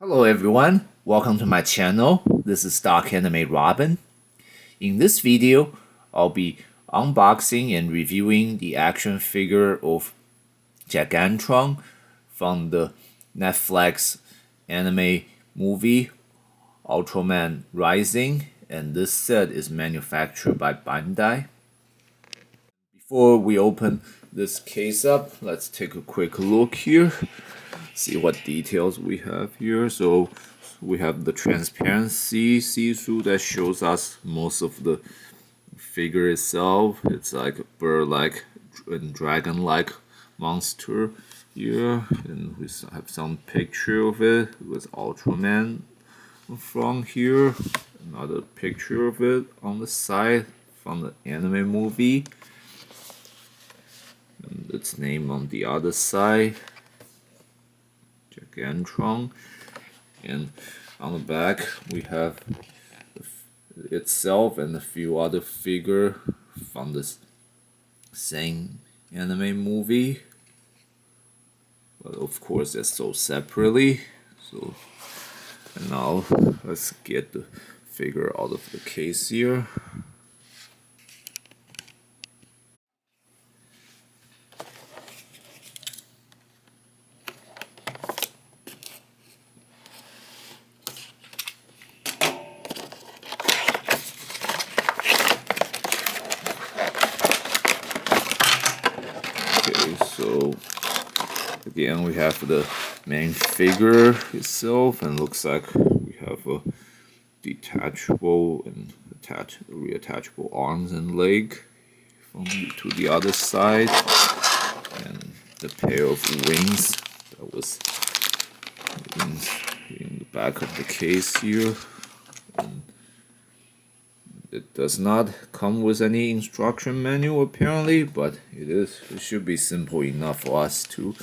Hello everyone, welcome to my channel. This is Stock Anime Robin. In this video, I'll be unboxing and reviewing the action figure of Gigantron from the Netflix anime movie Ultraman Rising, and this set is manufactured by Bandai. Before we open this case up, let's take a quick look here. See what details we have here. So we have the transparency see-through that shows us most of the figure itself. It's like a bird-like and dragon-like monster here, and we have some picture of it with Ultraman from here. Another picture of it on the side from the anime movie, and its name on the other side. Gigantron, and on the back we have itself and a few other figures from this same anime movie, but of course they're sold separately. So, and now let's get the figure out of the case here. So again, we have the main figure itself, and looks like we have a detachable and reattachable arms and leg to the other side, and the pair of wings that was in the back of the case here. And it does not come with any instruction manual apparently, but it should be simple enough for us to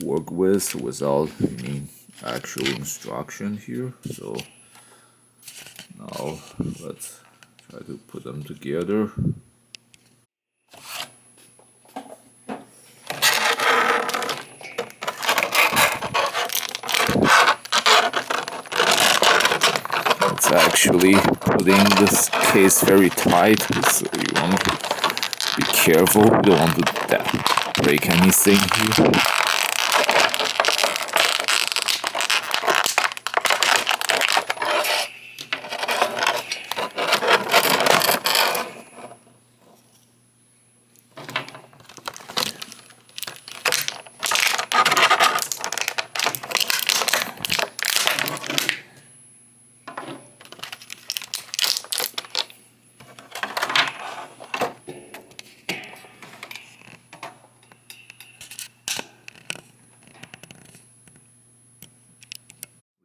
work with without any actual instruction here. So now let's try to put them together. It's actually putting this case very tight, so you want to be careful. You don't want to break anything here.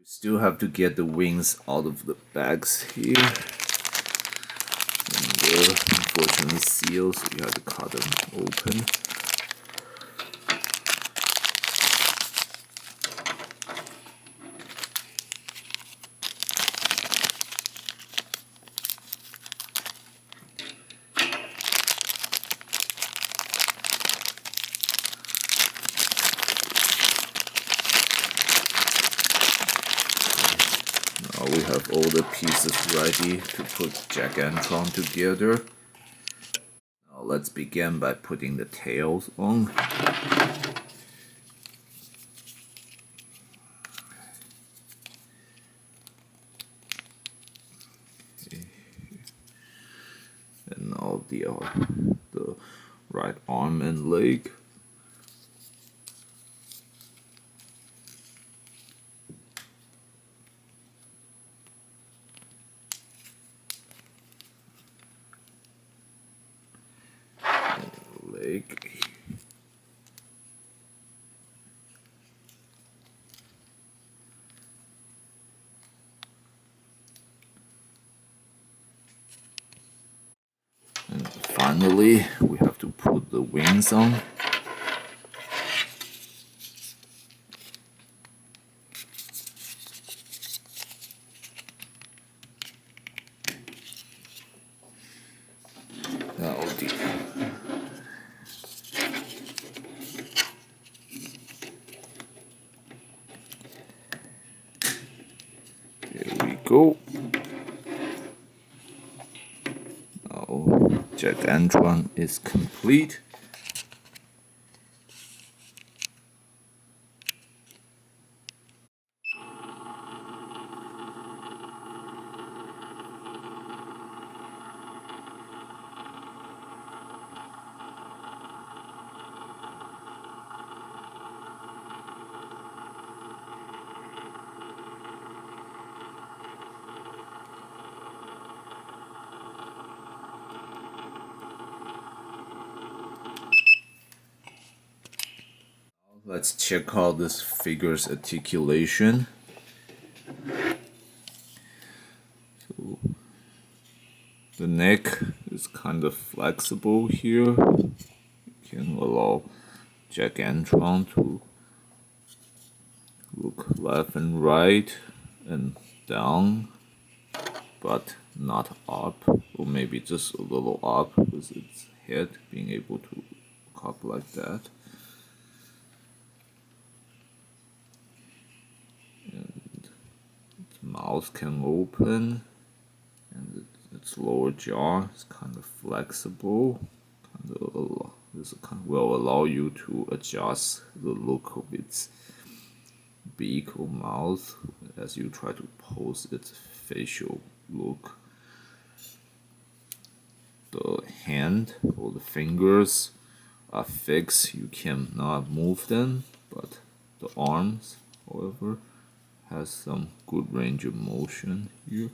Still have to get the wings out of the bags here, and they're unfortunately sealed, so you have to cut them open. Now we have all the pieces ready to put Gigantron together. Now let's begin by putting the tails on. And now the right arm and leg. And finally, we have to put the wings on. Now go. Now Gigantron is complete. Let's check out this figure's articulation. So the neck is kind of flexible here. You can allow Gigantron to look left and right and down, but not up, or maybe just a little up with its head being able to look up like that. And its mouth can open, and its lower jaw is kind of flexible. This will allow you to adjust the look of its beak or mouth as you try to pose its facial look. The hand or the fingers are fixed, you cannot move them, but the arms, however, has some good range of motion here.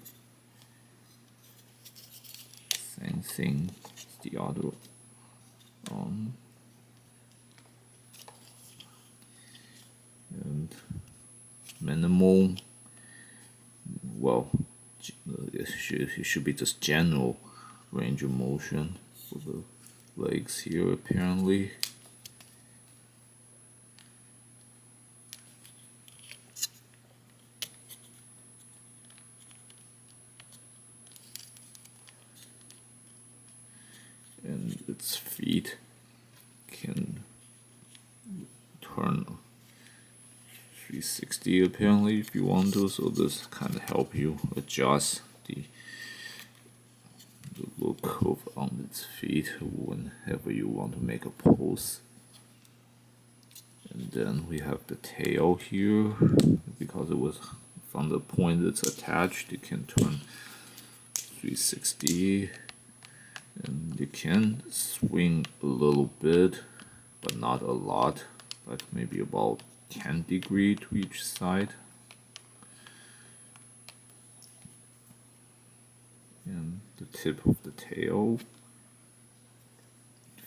Same thing as the other arm. And minimal, well, it should be just general range of motion for the legs here apparently. And its feet can turn 360 apparently if you want to, so this kind of help you adjust the look of on its feet whenever you want to make a pose. And then we have the tail here, because it was from the point it's attached, it can turn 360, and you can swing a little bit, but not a lot, like maybe about 10 degrees to each side. And the tip of the tail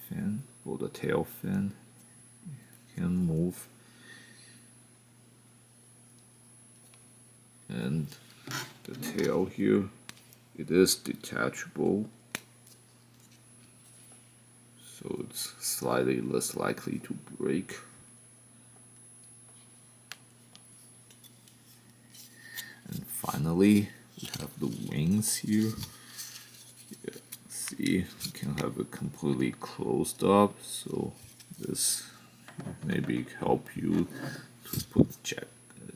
fin, or the tail fin, can move. And the tail here, it is detachable, so it's slightly less likely to break. And finally, we have the wings here. Yeah, see, we can have it completely closed up, so this maybe help you to put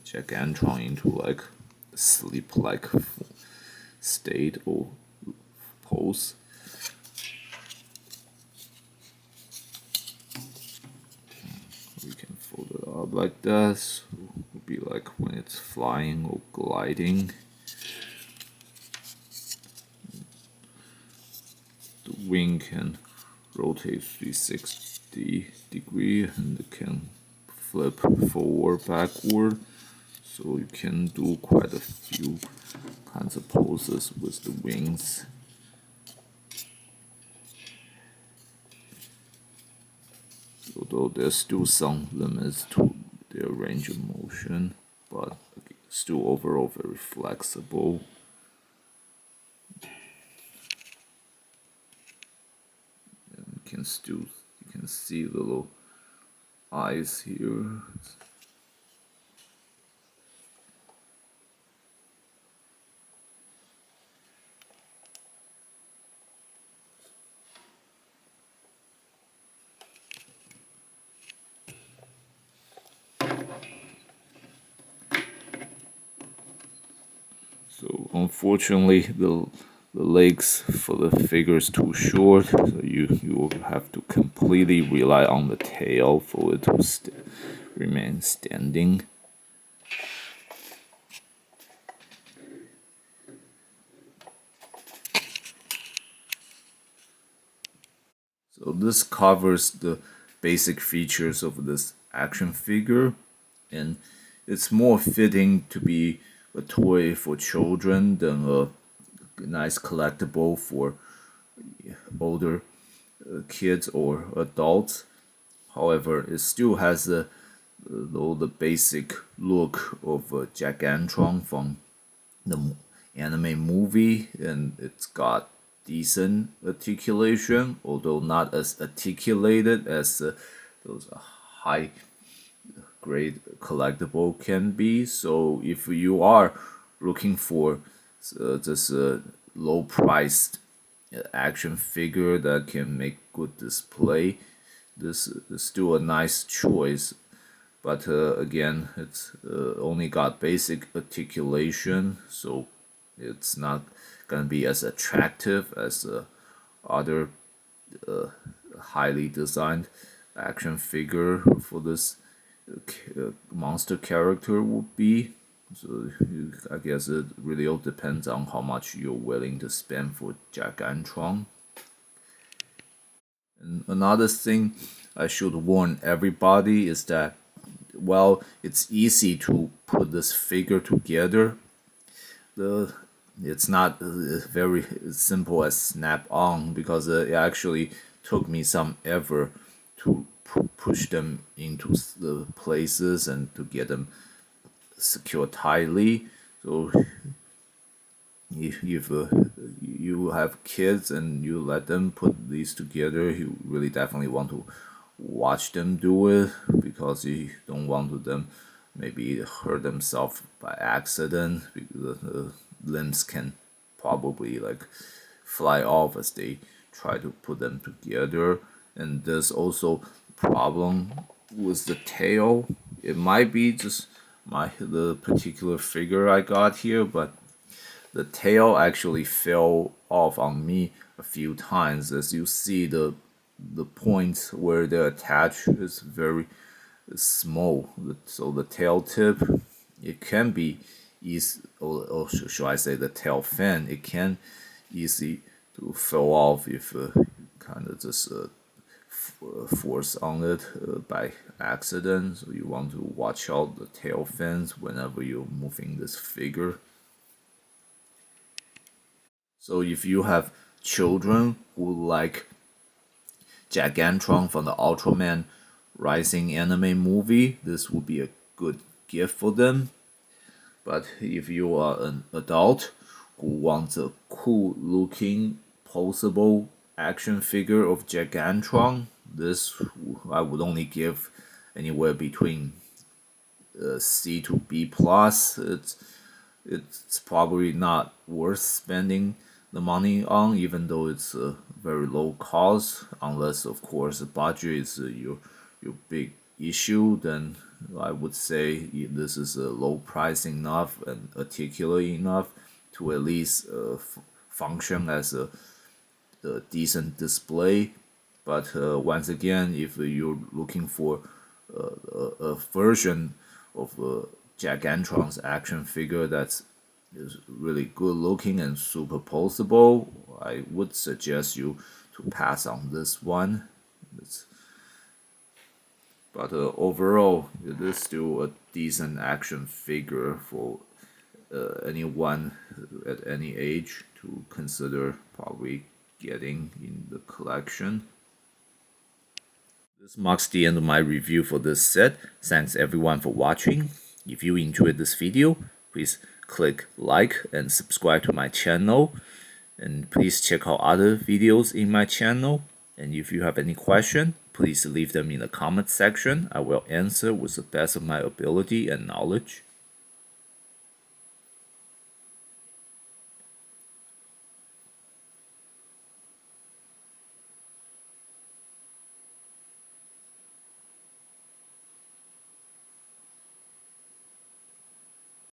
Gigantron into like a sleep-like state or pose. We can fold it up like that, so it would be like when it's flying or gliding. The wing can rotate 360 degrees, and it can flip forward, backward, so you can do quite a few kinds of poses with the wings. Although there's still some limits to their range of motion, but still overall very flexible. And you can see little eyes here. So unfortunately, the legs for the figure is too short, so you will have to completely rely on the tail for it to remain standing. So this covers the basic features of this action figure, and it's more fitting to be a toy for children than a nice collectible for older kids or adults. However, it still has the basic look of a Gigantron from the anime movie, and it's got decent articulation, although not as articulated as those high grade collectible can be. So if you are looking for this low priced action figure that can make good display, this is still a nice choice. But again, it's only got basic articulation, so it's not gonna be as attractive as other highly designed action figure for this monster character would be. So I guess it really all depends on how much you're willing to spend for Gigantron. And another thing I should warn everybody is that while it's easy to put this figure together, it's not very simple as snap on, because it actually took me some effort to push them into the places and to get them secured tightly. So if you have kids and you let them put these together, you really definitely want to watch them do it, because you don't want them maybe hurt themselves by accident, because the limbs can probably like fly off as they try to put them together. And there's also problem with the tail. It might be just the particular figure I got here, but the tail actually fell off on me a few times. As you see, the point where they're attached is very small, so the tail tip, it can be easy, or should I say the tail fin, it can easy to fall off if kind of just force on it by accident. So you want to watch out the tail fins whenever you're moving this figure. So if you have children who like Gigantron from the Ultraman Rising anime movie, this would be a good gift for them. But if you are an adult who wants a cool looking posable action figure of Gigantron, this I would only give anywhere between C to B plus. It's probably not worth spending the money on, even though it's a very low cost, unless of course the budget is your big issue. Then I would say this is a low price enough and articulate enough to at least function as a decent display. But once again, if you're looking for a version of Gigantron's action figure that's is really good looking and superposable, I would suggest you to pass on this one. But overall, it is still a decent action figure for anyone at any age to consider probably getting in the collection. This marks the end of my review for this set. Thanks everyone for watching. If you enjoyed this video, please click like and subscribe to my channel. And please check out other videos in my channel. And if you have any question, please leave them in the comment section. I will answer with the best of my ability and knowledge.